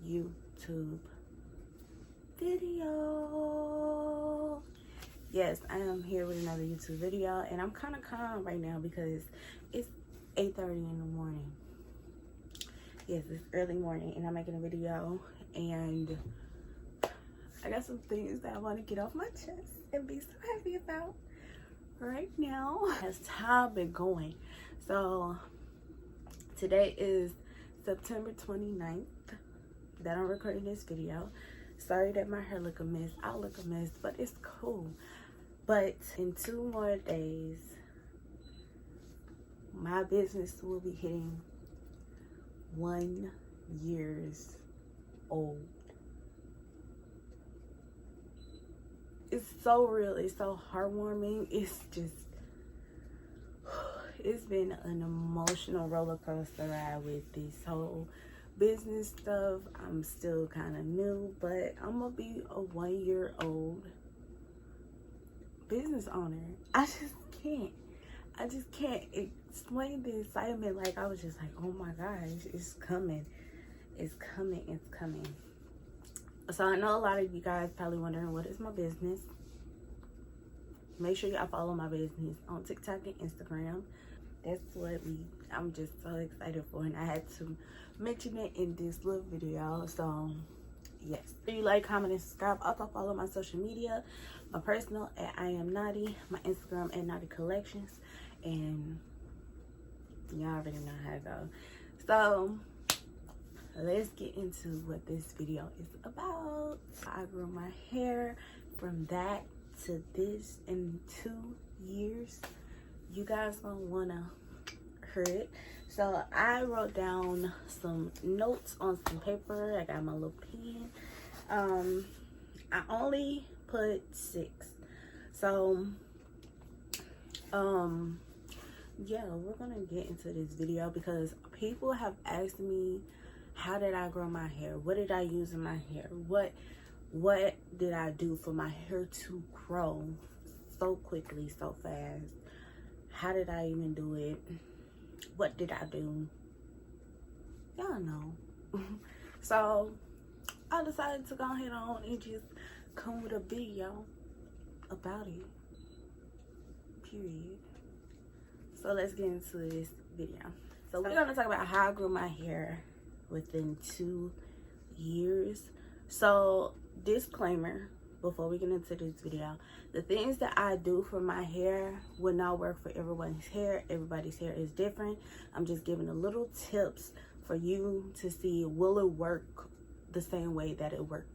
YouTube video. Yes, I am here with another YouTube video, and I'm kind of calm right now because it's 8:30 in the morning. Yes, it's early morning, and I'm making a video, and I got some things that I want to get off my chest and be so happy about right now. As time been going, so today is September 29th that I'm recording this video. Sorry that my hair look a mess. I look a mess, but it's cool. But in 2 more days, my business will be hitting 1 year old. It's so real. It's so heartwarming. It's just, it's been an emotional roller coaster ride with this whole business stuff. I'm still kind of new, but I'm gonna be a 1 year old business owner. I just can't explain the excitement. Like, I was just like, oh my gosh, it's coming, it's coming, it's coming. So I know a lot of you guys probably wondering, what is my business? Make sure y'all follow my business on TikTok and Instagram. That's what I'm just so excited for, and I had to mention it in this little video. So yes, if you like, comment, and subscribe. Also follow my social media, my personal at I am Naughty, my Instagram at Naughty Collections, and y'all already know how it goes. So let's get into what this video is about. I grew my hair from that to this in 2 years. You guys gonna wanna hear it. So I wrote down some notes on some paper. I got my little pen. I only put 6. So yeah, we're gonna get into this video because people have asked me, how did I grow my hair? What did I use in my hair? What did I do for my hair to grow so quickly, so fast? How did I even do it? What did I do? Y'all know. So I decided to go ahead on and just come with a video about it. Period. So let's get into this video. So we're gonna talk about how I grew my hair within 2 years. So disclaimer, before we get into this video, the things that I do for my hair will not work for everyone's hair. Everybody's hair is different. I'm just giving a little tips for you to see, will it work the same way that it worked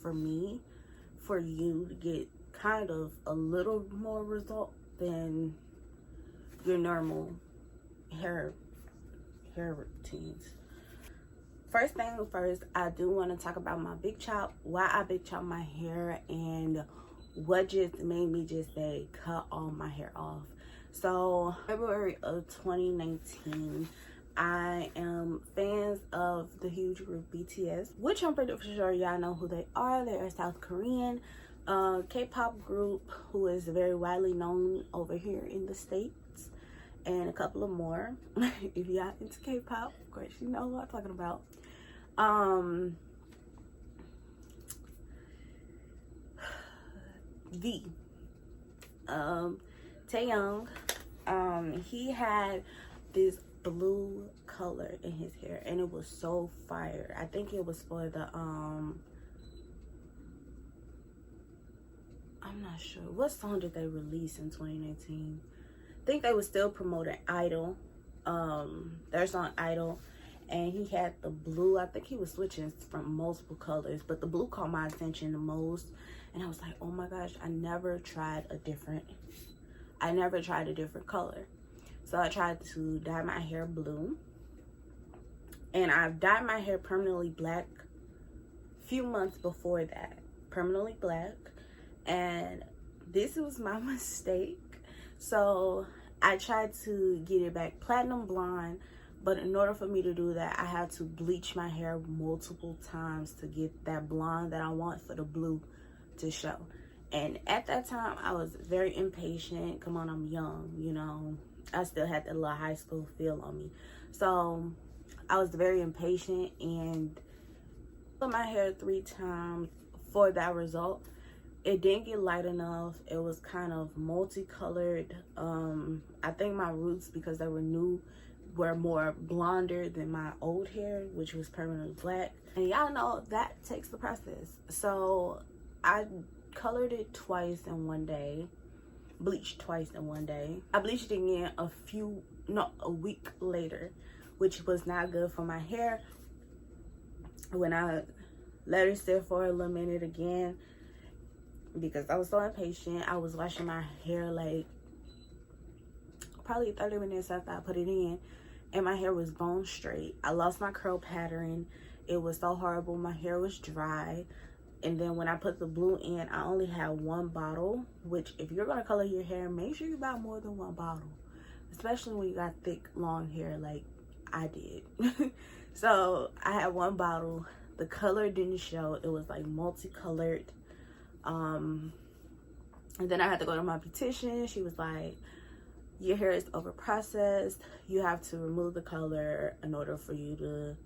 for me, for you to get kind of a little more result than your normal hair routines. First thing first, I do want to talk about my big chop, why I big chop my hair, and what just made me just say cut all my hair off. So February of 2019, I am fans of the huge group BTS, which I'm pretty sure y'all know who they are. They're a South Korean K-pop group who is very widely known over here in the States, and a couple of more. If y'all into K-pop, of course you know who I'm talking about. Taeyong, he had this blue color in his hair, and it was so fire. I think it was for the I'm not sure what song did they release in 2019. I think they were still promoting Idol, their song Idol, and he had the blue. I think he was switching from multiple colors, but the blue caught my attention the most, and I was like, oh my gosh, I never tried a different color. So I tried to dye my hair blue, and I've dyed my hair permanently black a few months before that, permanently black, and this was my mistake. So I tried to get it back platinum blonde, but in order for me to do that, I had to bleach my hair multiple times to get that blonde that I want for the blue to show. And at that time, I was very impatient. Come on, I'm young, you know. I still had that little high school feel on me. So I was very impatient, and colored my hair 3 times for that result. It didn't get light enough. It was kind of multicolored. I think my roots, because they were new, were more blonder than my old hair, which was permanently black. And y'all know that takes the process. So I colored it twice in one day, bleached twice in one day. I bleached it again a week later, which was not good for my hair. When I let it sit for a little minute again, because I was so impatient, I was washing my hair like probably 30 minutes after I put it in, and my hair was bone straight. I lost my curl pattern. It was so horrible. My hair was dry. And then when I put the blue in, I only had 1 bottle, which if you're going to color your hair, make sure you buy more than 1 bottle, especially when you got thick, long hair like I did. So I had 1 bottle. The color didn't show. It was like multicolored. And then I had to go to my beautician. She was like, your hair is over processed. You have to remove the color in order for you to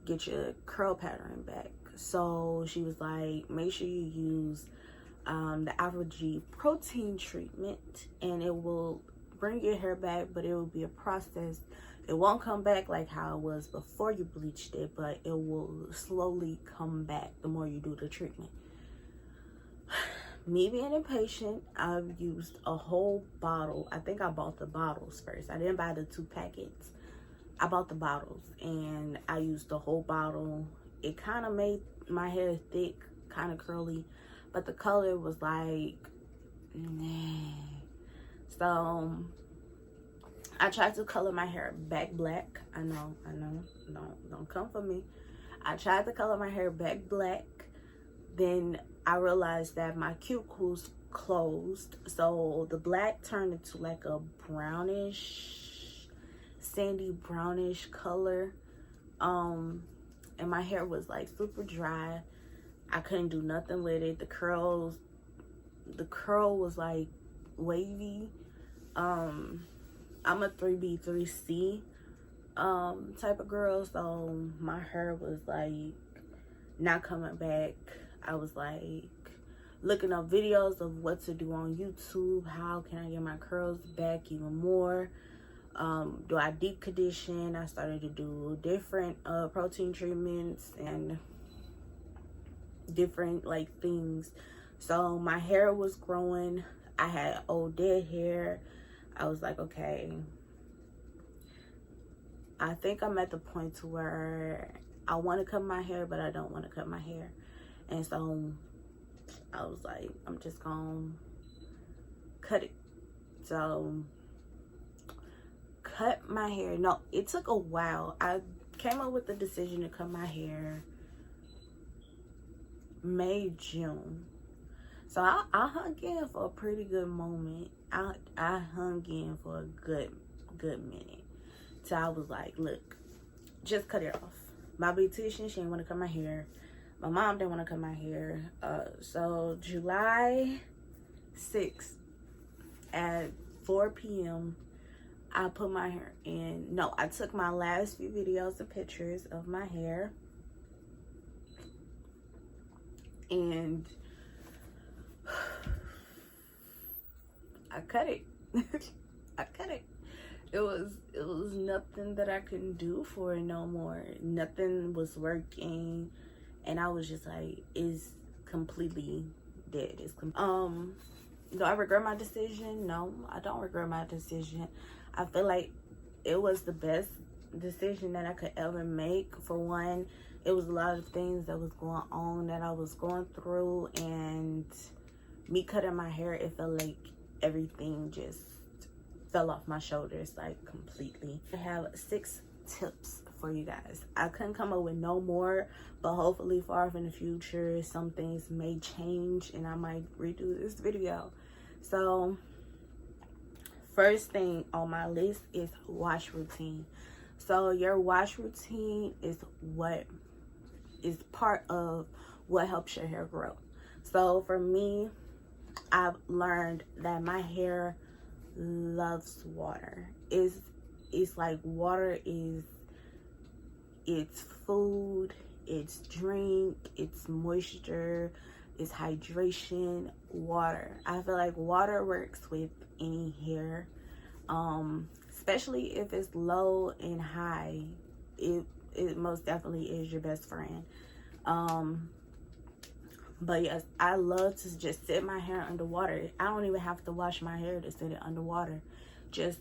get your curl pattern back. So she was like, make sure you use the AVOCADO protein treatment, and it will bring your hair back, but it will be a process. It won't come back like how it was before you bleached it, but it will slowly come back the more you do the treatment. Me being impatient, I've used a whole bottle. I think I bought the bottles first. I didn't buy the 2 packets. I bought the bottles, and I used the whole bottle. It kind of made my hair thick, kind of curly, but the color was like, nah. So I tried to color my hair back black. I know, don't come for me. I tried to color my hair back black. Then I realized that my cuticles closed, so the black turned into like a brownish, sandy brownish color. And my hair was like super dry. I couldn't do nothing with it. The curl was like wavy. I'm a 3B 3C type of girl, so my hair was like not coming back. I was like looking up videos of what to do on YouTube. How can I get my curls back even more? Do I deep condition? I started to do different protein treatments and different like things. So my hair was growing. I had old dead hair. I was like, okay, I think I'm at the point to where I want to cut my hair, but I don't want to cut my hair. And so I was like, I'm just gonna cut it. So cut my hair. No, it took a while. I came up with the decision to cut my hair May, June. So I hung in for a pretty good moment. I hung in for a good minute. So I was like, look, just cut it off. My beautician, she didn't want to cut my hair. My mom didn't want to cut my hair. So July 6th at 4 p.m., I put my hair in. No, I took my last few videos and pictures of my hair. And I cut it. I cut it. It was nothing that I couldn't do for it no more. Nothing was working. And I was just like, it's completely dead. Do I regret my decision? No, I don't regret my decision. I feel like it was the best decision that I could ever make. For one, it was a lot of things that was going on that I was going through, and me cutting my hair, it felt like everything just fell off my shoulders, like completely. I have 6 tips for you guys. I couldn't come up with no more, but hopefully far off in the future, some things may change and I might redo this video. So first thing on my list is wash routine. So your wash routine is what is part of what helps your hair grow. So for me, I've learned that my hair loves water. It's like water is its food, it's drink, it's moisture, it's hydration, water. I feel like water works with any hair, especially if it's low and high. It most definitely is your best friend. But yes, I love to just sit my hair underwater. I don't even have to wash my hair to sit it underwater. Just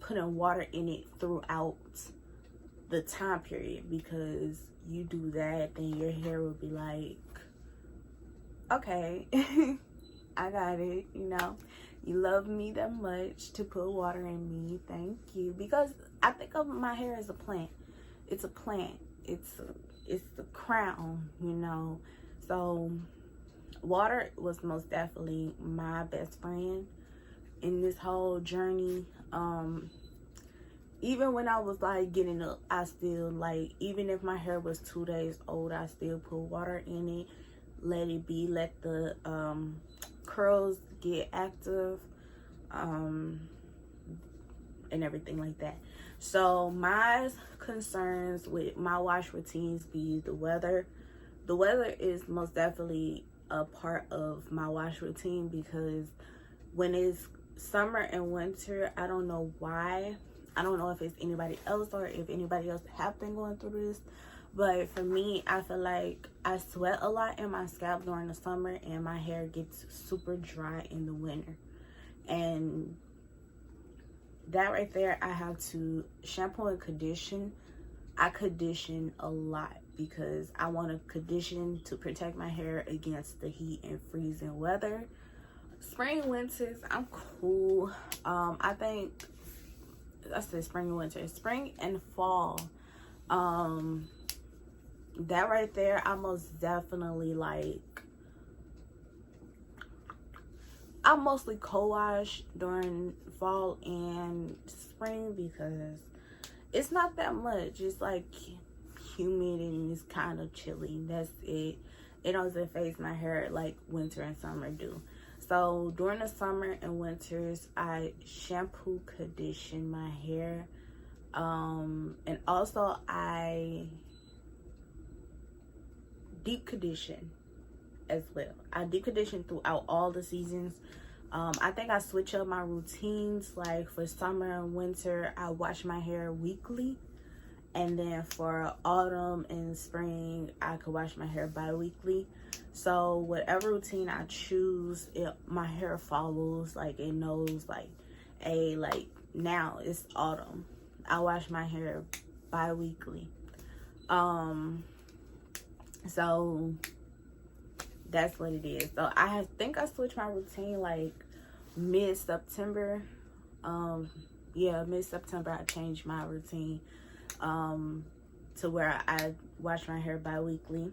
putting water in it throughout the time period, because you do that, then your hair will be like, okay, I got it, you know. You love me that much to put water in me, thank you. Because I think of my hair as a plant. It's a plant. It's the crown, you know. So water was most definitely my best friend in this whole journey. Even when I was like getting up, I still, like, even if my hair was 2 days old, I still put water in it, let it be, let the curls get active, and everything like that. So my concerns with my wash routines be the weather. The weather is most definitely a part of my wash routine, because when it's summer and winter, I don't know why. I don't know if it's anybody else or if anybody else have been going through this, but for me, I feel like I sweat a lot in my scalp during the summer, and my hair gets super dry in the winter. And that right there, I have to shampoo and condition. I condition a lot because I want to condition to protect my hair against the heat and freezing weather. Spring, winters, I'm cool. I think I said spring and winter. Spring and fall. That right there, I most definitely like. I mostly co-wash during fall and spring because it's not that much. It's like humid and it's kind of chilly. That's it. It doesn't phase my hair like winter and summer do. So during the summer and winters, I shampoo, condition my hair, and also I deep condition as well. I deep condition throughout all the seasons. I think I switch up my routines. Like for summer and winter, I wash my hair weekly, and then for autumn and spring, I could wash my hair bi-weekly. So whatever routine I choose, my hair follows. Like it knows, like, like now it's autumn, I wash my hair bi-weekly. So that's what it is. So I think I switched my routine like mid-September. Mid-September I changed my routine to where I wash my hair bi-weekly.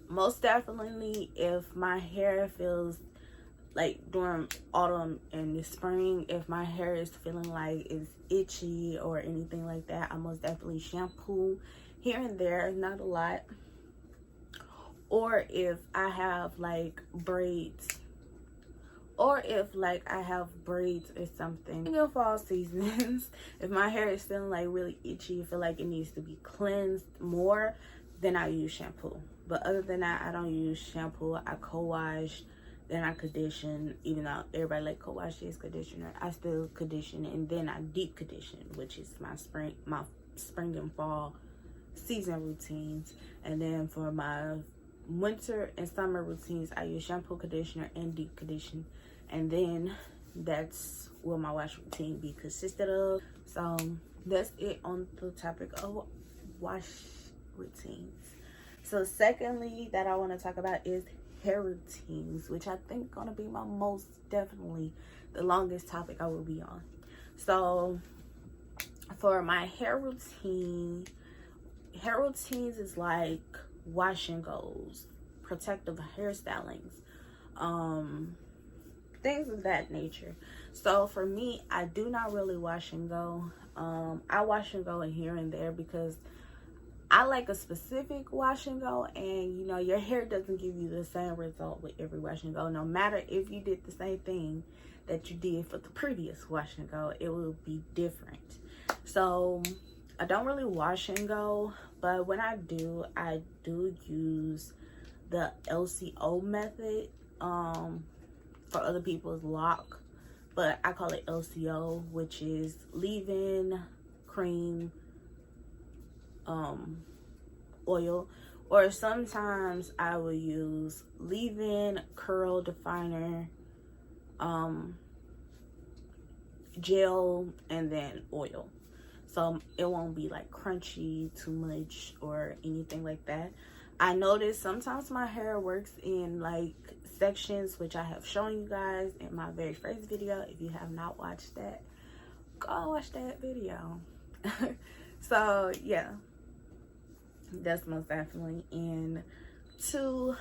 Most definitely, if my hair feels like during autumn and the spring, if my hair is feeling like it's itchy or anything like that, I most definitely shampoo here and there, not a lot. Or if I have like braids, or if like I have braids or something. In fall seasons, if my hair is feeling like really itchy, feel like it needs to be cleansed more, then I use shampoo. But other than that, I don't use shampoo. I co-wash, then I condition. Even though everybody like co-wash is conditioner, I still condition, and then I deep condition, which is my spring and fall season routines. And then for my winter and summer routines, I use shampoo, conditioner, and deep condition. And then that's what my wash routine be consisted of. So that's it on the topic of wash routines. So secondly that I want to talk about is hair routines, which I think gonna be my most definitely the longest topic I will be on. So for my hair routines is like wash and goes, protective hairstylings, things of that nature. So for me, I do not really wash and go. I wash and go here and there because I like a specific wash and go, and you know, your hair doesn't give you the same result with every wash and go. No matter if you did the same thing that you did for the previous wash and go, it will be different. So I don't really wash and go, but when I do use the LCO method for other people's lock, but I call it LCO, which is leave-in, cream, oil, or sometimes I will use leave-in, curl definer, gel, and then oil. So it won't be like crunchy too much or anything like that. I noticed sometimes my hair works in like sections, which I have shown you guys in my very first video. If you have not watched that, go watch that video. So yeah, that's most definitely. And two,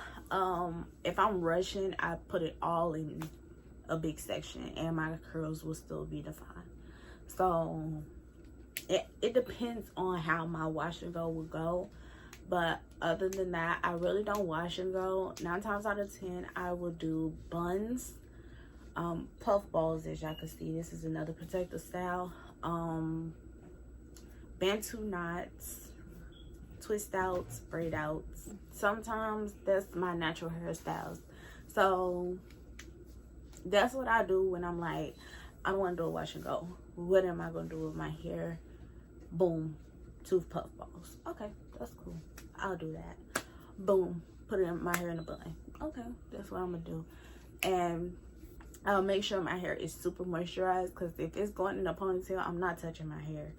if I'm rushing, I put it all in a big section and my curls will still be defined. So it depends on how my wash and go will go. But other than that, I really don't wash and go. 9 times out of 10, I will do buns, puff balls, as y'all can see. This is another protective style. Bantu knots, twist outs, braid outs. Sometimes that's my natural hairstyles. So that's what I do when I'm like, I don't want to do a wash and go. What am I going to do with my hair? Boom, 2 puff balls. Okay, that's cool. I'll do that. Boom, put it in my hair in a bun. Okay, that's what I'm gonna do. And I'll make sure my hair is super moisturized, because if it's going in a ponytail, I'm not touching my hair.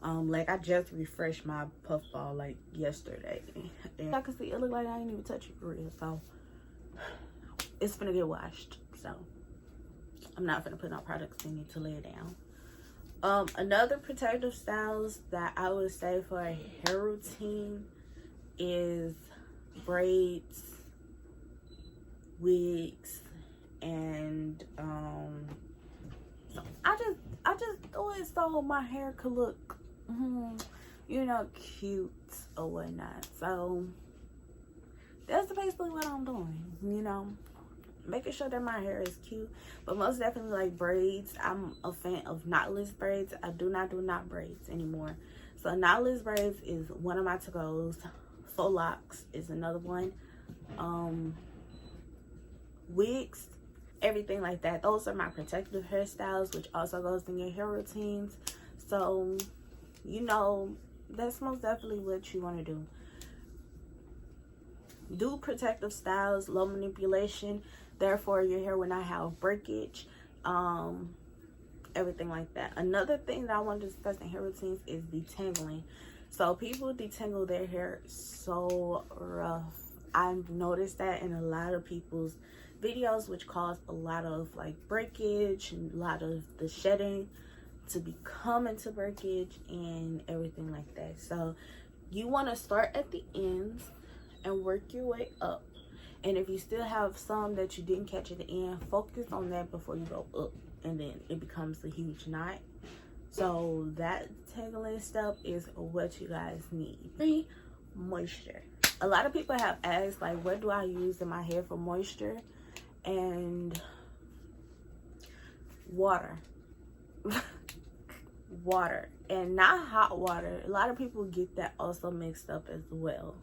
Like I just refreshed my puff ball like yesterday, and I can see it look like I didn't even touch it for real. So it's gonna get washed. So I'm not gonna put no products in it to lay it down. Another protective styles that I would say for a hair routine is braids, wigs, and so I just do it so my hair could look you know, cute or whatnot. So that's basically what I'm doing, you know, making sure that my hair is cute. But most definitely like braids. I'm a fan of knotless braids. I do not do knot braids anymore. So knotless braids is one of my to-goes. Faux locks is another one. Wigs, everything like that. Those are my protective hairstyles, which also goes in your hair routines. So, you know, that's most definitely what you want to do. Do protective styles, low manipulation. Therefore, your hair will not have breakage. Everything like that. Another thing that I want to discuss in hair routines is detangling. So people detangle their hair so rough. I've noticed that in a lot of people's videos, which cause a lot of like breakage and a lot of the shedding to become into breakage and everything like that. So you want to start at the ends and work your way up. And if you still have some that you didn't catch at the end, focus on that before you go up, and then it becomes a huge knot. So that tangling step is what you guys need. Moisture. A lot of people have asked, like, what do I use in my hair for moisture? And water. Water, and not hot water. A lot of people get that also mixed up as well.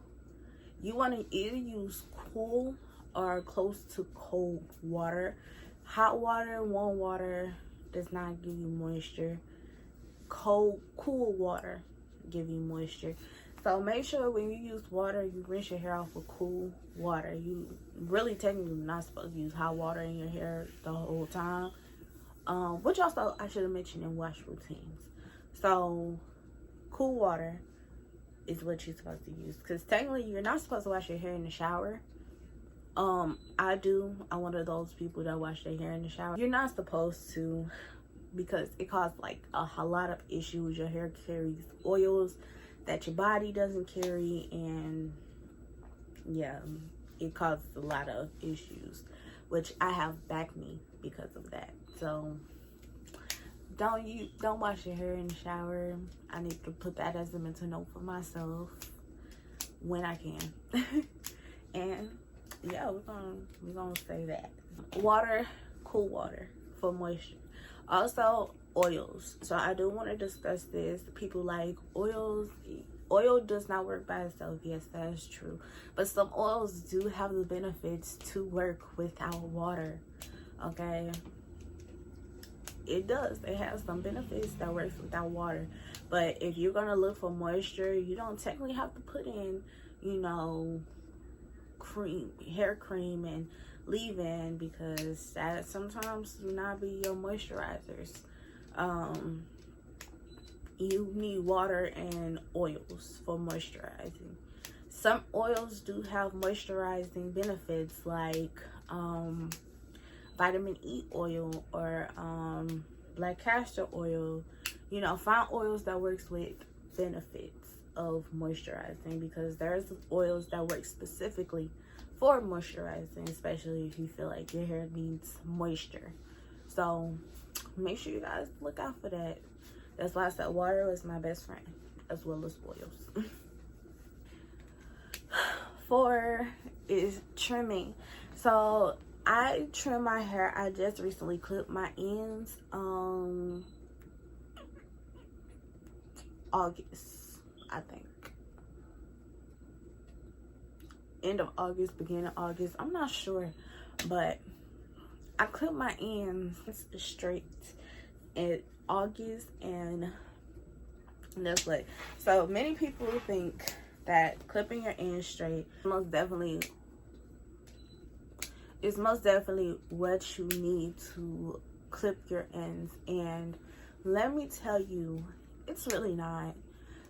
You want to either use cool or close to cold water. Hot water, warm water does not give you moisture. Cool water give you moisture. So make sure when you use water, you rinse your hair off with cool water. You really technically not supposed to use hot water in your hair the whole time. Which also I should have mentioned in wash routines. So cool water is what you're supposed to use, because technically you're not supposed to wash your hair in the shower. I'm one of those people that wash their hair in the shower. You're not supposed to, because it causes like a lot of issues. Your hair carries oils that your body doesn't carry, and yeah, it causes a lot of issues, which I have back me because of that. So don't wash your hair in the shower. I need to put that as a mental note for myself when I can. And yeah, we're gonna say that. Water, cool water for moisture. Also, oils. So I do want to discuss this. People like oils. Oil does not work by itself. Yes, that is true. But some oils do have the benefits to work without water. Okay, it does. It has some benefits that works without water. But if you're gonna look for moisture, you don't technically have to put in, you know, cream, hair cream and leave-in, because that sometimes do not be your moisturizers. You need water and oils for moisturizing. Some oils do have moisturizing benefits, like vitamin E oil or black castor oil. You know, find oils that works with benefits of moisturizing, because there's oils that work specifically for moisturizing, especially if you feel like your hair needs moisture. So make sure you guys look out for that. That's why I said water is my best friend, as well as oils. 4 is trimming. So I trim my hair. I just recently clipped my ends August, I think. End of August, beginning of August, I'm not sure, but I clipped my ends straight in August, and that's what. So many people think that clipping your ends straight is most definitely what you need to clip your ends, and let me tell you, it's really not.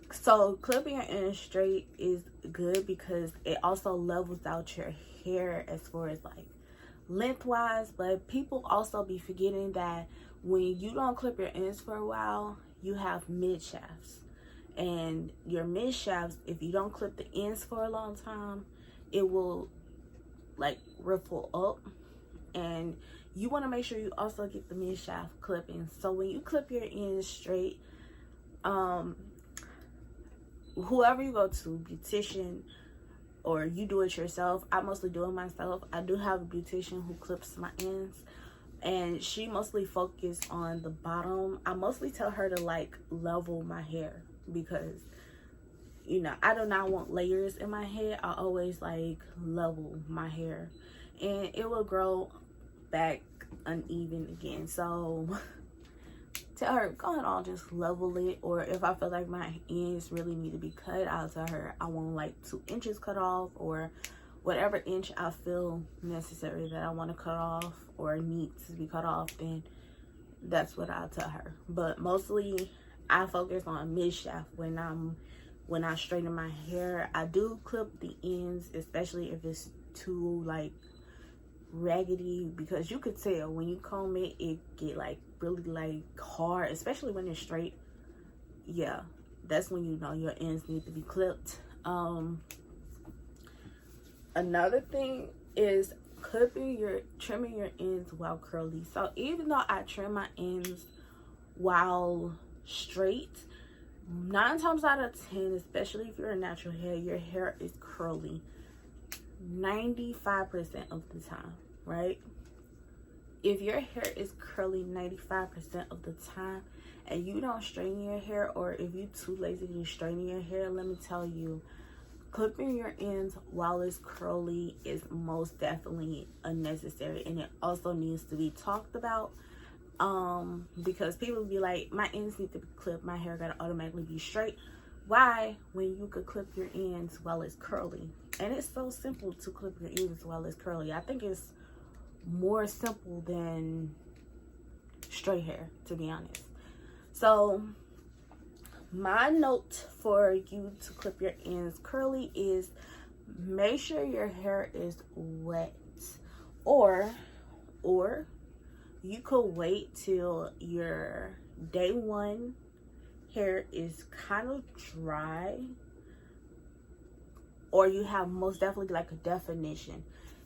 So clipping your ends straight is good because it also levels out your hair as far as like lengthwise, but people also be forgetting that when you don't clip your ends for a while, you have mid shafts, and your mid shafts, if you don't clip the ends for a long time, it will like ripple up, and you want to make sure you also get the mid shaft clipping. So when you clip your ends straight, whoever you go to, beautician or you do it yourself, I mostly do it myself. I do have a beautician who clips my ends, and she mostly focuses on the bottom. I mostly tell her to like level my hair, because you know, I do not want layers in my head. I always like level my hair, and it will grow back uneven again. So tell her, go ahead on, just level it. Or if I feel like my ends really need to be cut, I'll tell her I want like 2 inches cut off, or whatever inch I feel necessary that I want to cut off or needs to be cut off, then that's what I'll tell her. But mostly I focus on mid shaft when I straighten my hair. I do clip the ends, especially if it's too like raggedy, because you could tell when you comb it, it get like really like hard, especially when it's straight. Yeah, that's when you know your ends need to be clipped. Another thing is trimming your ends while curly. So even though I trim my ends while straight, 9 times out of 10, especially if you're a natural hair, your hair is curly 95% of the time, right? If your hair is curly 95% of the time and you don't straighten your hair, or if you're too lazy to straighten your hair, let me tell you, clipping your ends while it's curly is most definitely unnecessary, and it also needs to be talked about. Because people be like, my ends need to be clipped, my hair gotta automatically be straight. Why, when you could clip your ends while it's curly? And it's so simple to clip your ends while it's curly. I think it's more simple than straight hair, to be honest. So my note for you to clip your ends curly is make sure your hair is wet, or you could wait till your day 1 hair is kind of dry, or you have most definitely like a definition.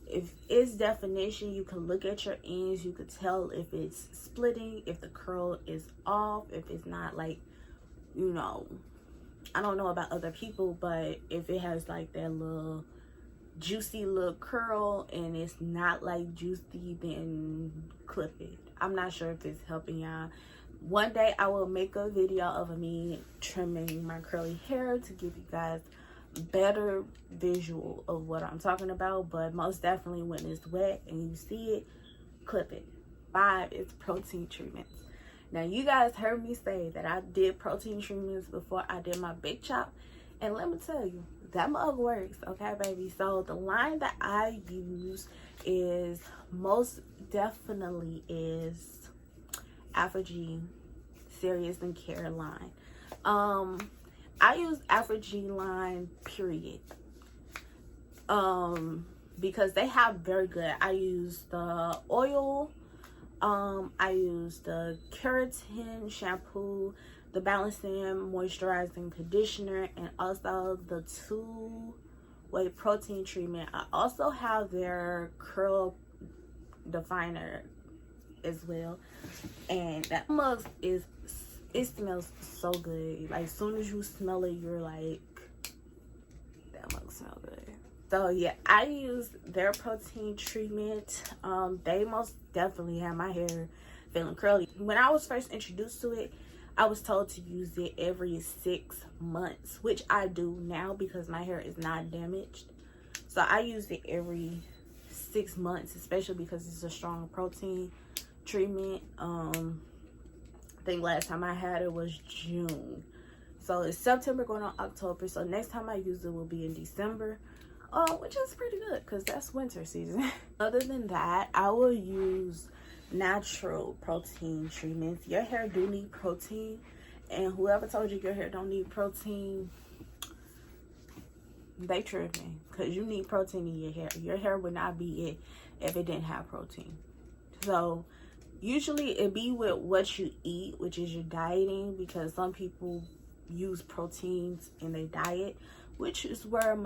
If it's definition, you can look at your ends, you could tell if it's splitting, if the curl is off, if it's not like, you know, I don't know about other people, but if it has like that little juicy little curl and it's not like juicy, then clip it. I'm not sure if it's helping y'all. one day I will make a video of me trimming my curly hair to give you guys better visual of what I'm talking about. But most definitely, when it's wet and you see it, clip it. 5 is protein treatments. Now, you guys heard me say that I did protein treatments before I did my big chop, and let me tell you, that mug works, okay, baby? So the line that I use is most definitely is AVOCADO Serious and Care line. I use AVOCADO line, period, because they have very good. I use the oil, I use the keratin shampoo, the balancing moisturizing conditioner, and also the 2-way protein treatment. I also have their curl definer as well, and that mug is, it smells so good. Like, as soon as you smell it, you're like, that mug smells good. So yeah, I use their protein treatment. They most definitely have my hair feeling curly. When I was first introduced to it, I was told to use it every 6 months, which I do now because my hair is not damaged. So I use it every 6 months, especially because it's a strong protein treatment. I think last time I had it was June. So it's September going on October. So next time I use it will be in December, which is pretty good because that's winter season. Other than that, I will use natural protein treatments. Your hair do need protein, and whoever told you your hair don't need protein, they tripping, because you need protein in your hair. Your hair would not be it if it didn't have protein. So usually it be with what you eat, which is your dieting, because some people use proteins in their diet, which is where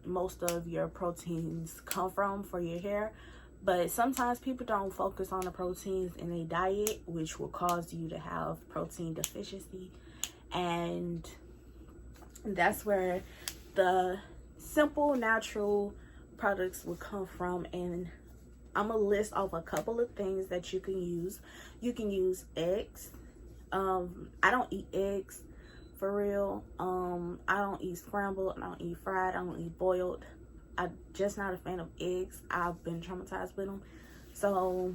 most of your proteins come from for your hair. But sometimes people don't focus on the proteins in their diet, which will cause you to have protein deficiency. And that's where the simple natural products will come from. And I'm gonna list off a couple of things that you can use. You can use eggs. I don't eat eggs for real. I don't eat scrambled, I don't eat fried, I don't eat boiled. I'm just not a fan of eggs. I've been traumatized with them. So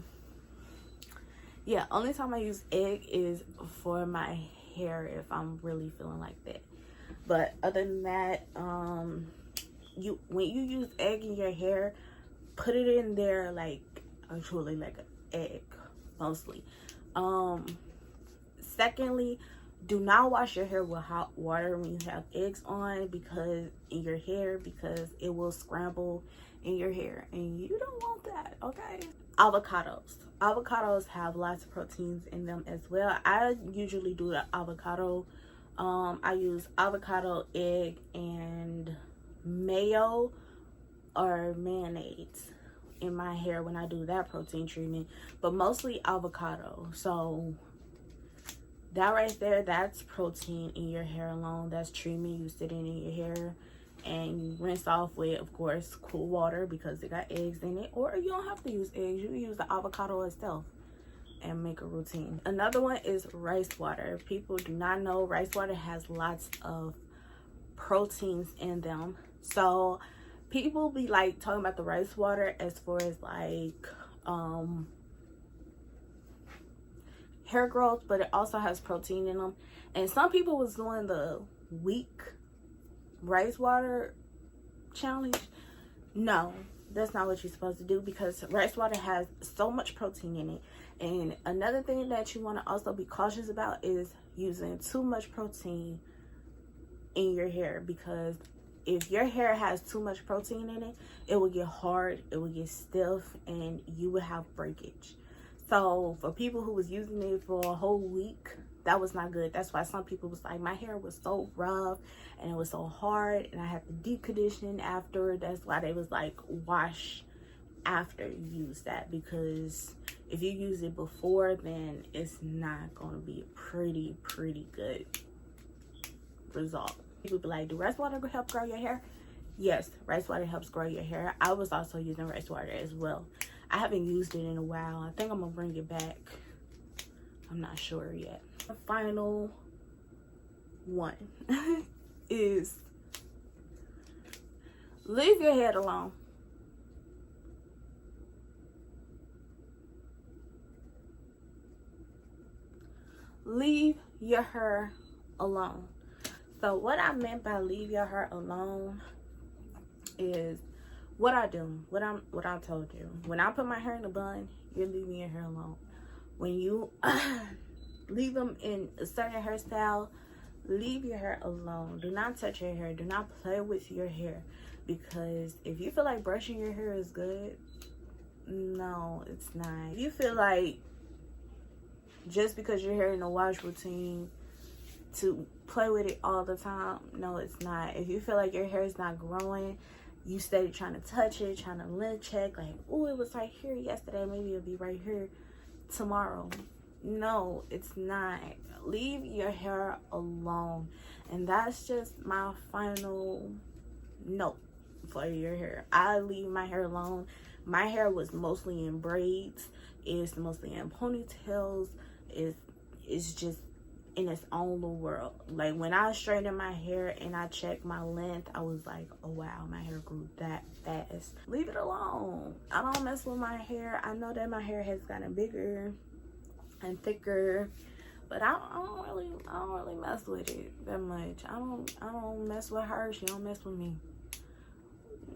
yeah, only time I use egg is for my hair if I'm really feeling like that. But other than that, when you use egg in your hair, put it in there like actually like an egg mostly. Secondly, do not wash your hair with hot water when you have eggs on, because it will scramble in your hair, and you don't want that, okay? Avocados have lots of proteins in them as well. I usually do the avocado. I use avocado, egg, and mayo or mayonnaise in my hair when I do that protein treatment, but mostly avocado. So that right there, that's protein in your hair alone. That's treatment. You sit in your hair and you rinse off with, of course, cool water because it got eggs in it. Or you don't have to use eggs. You can use the avocado itself and make a routine. Another one is rice water. People do not know rice water has lots of proteins in them. So people be like talking about the rice water as far as like hair growth, but it also has protein in them. And some people was doing the week rice water challenge. No, that's not what you're supposed to do, because rice water has so much protein in it. And another thing that you want to also be cautious about is using too much protein in your hair, because if your hair has too much protein in it, it will get hard, it will get stiff, and you will have breakage. So for people who was using it for a whole week, that was not good. That's why some people was like, my hair was so rough and it was so hard and I had to deep condition after. That's why they was like, wash after you use that, because if you use it before, then it's not going to be a pretty good result. People be like, do rice water help grow your hair? Yes, rice water helps grow your hair. I was also using rice water as well. I haven't used it in a while. I think I'm gonna bring it back. I'm not sure yet. The final one is leave your head alone. Leave your hair alone. So what I meant by leave your hair alone is what I do, what I told you. When I put my hair in a bun, you're leaving your hair alone. When you leave them in a certain hairstyle, leave your hair alone. Do not touch your hair. Do not play with your hair. Because if you feel like brushing your hair is good, no, it's not. If you feel like just because your hair in a wash routine to play with it all the time, no, it's not. If you feel like your hair is not growing, you steady trying to touch it, trying to length check, like, oh, it was right here yesterday, maybe it'll be right here tomorrow. No, it's not. Leave your hair alone. And that's just my final note for your hair. I leave my hair alone. My hair was mostly in braids. It's mostly in ponytails. It's just in its own little world. Like when I straightened my hair and I checked my length, I was like, oh wow, my hair grew that fast. Leave it alone. I don't mess with my hair. I know that my hair has gotten bigger and thicker, but I don't really mess with it that much. I don't mess with her. She don't mess with me.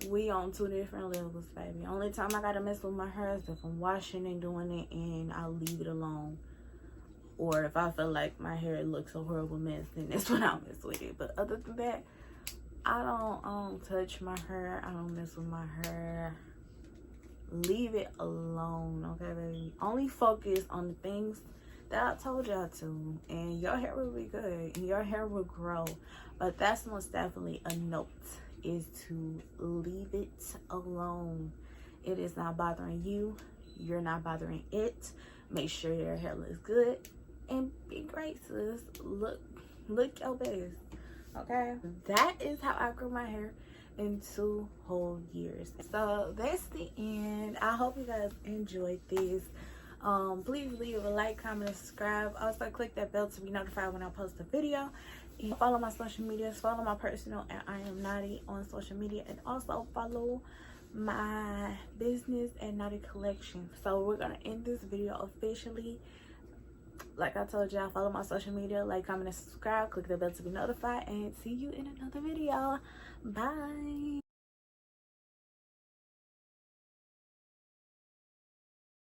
We on two different levels, baby. Only time I gotta mess with my hair is if I'm washing and doing it and I'll leave it alone. Or if I feel like my hair looks a horrible mess, then that's when I'll mess with it. But other than that, I don't touch my hair. I don't mess with my hair. Leave it alone, okay, baby? Only focus on the things that I told y'all to, and your hair will be good and your hair will grow. But that's most definitely a note, is to leave it alone. It is not bothering you. You're not bothering it. Make sure your hair looks good and be great, sis. Look your best, okay? That is how I grew my hair in 2 whole years. So that's the end. I hope you guys enjoyed this. Please leave a like, comment, and subscribe. Also click that bell to be notified when I post a video. And follow my social medias. Follow my personal at I am Naughty on social media, and also follow my business and Naughty Collection. So we're gonna end this video officially. Like I told y'all, follow my social media, like, comment, and subscribe. Click the bell to be notified, and see you in another video. Bye.